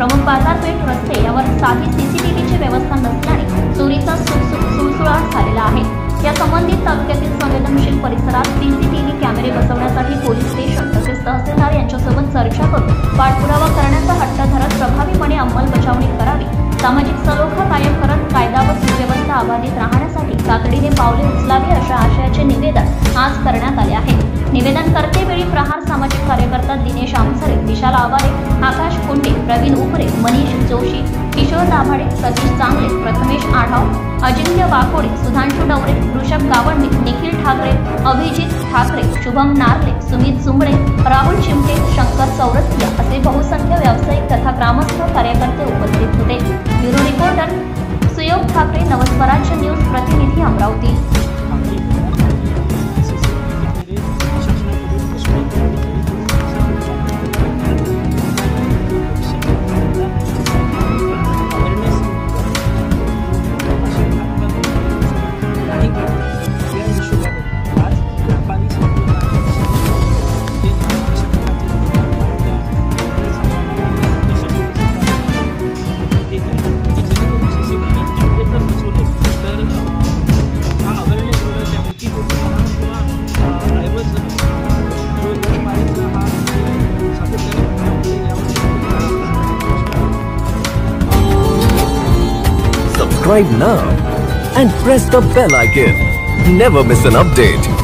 प्रमुख बाजारपेठ रस्ते यावर साधी सीसीटीव्हीची व्यवस्था नसल्याने चोरीचा सुळसुळाट झालेला आहे। या संबंधित तालुक्यातील संवेदनशील परिसरात सीसीटीव्ही कॅमेरे बसवण्यासाठी पोलीस स्टेशन तसेच तहसीलदार यांच्यासोबत चर्चा करून पाठपुरावा करण्याचा हट्ट धरत प्रभावीपणे अंमलबजावणी करावी, सामाजिक सलोखा कायम करत कायदा व सुव्यवस्था अबाधित राहण्यासाठी तातडीने पावले उचलावी अशा आशयाचे निवेदन आज करण्यात आले आहे। निवेदन करतेवेळी प्रहार सामाजिक कार्यकर्ता दिनेश आमसरे, विशाल आवारे, आकाश कुंटे, प्रवीण उपरे, मनीष जोशी, किशोर दाभाडे, सतीश चांगले, प्रथमेश आढाव, अजिंक्य वाकोडे, सुधांशु डवरे, ऋषभ गावंडे, निखिल ठाकरे, अभिजित ठाकरे, शुभम नारले, सुमित सुंबळे, राहुल चिमटे, शंकर चौरसिया असे बहुसंख्य व्यावसायिक तथा ग्रामस्थ कार्यकर्ते उपस्थित होते। ब्युरो रिपोर्टर सुयोग ठाकरे, नवस्वराज्य न्यूज प्रतिनिधी Amravati. Subscribe now and press the bell icon. Never miss an update.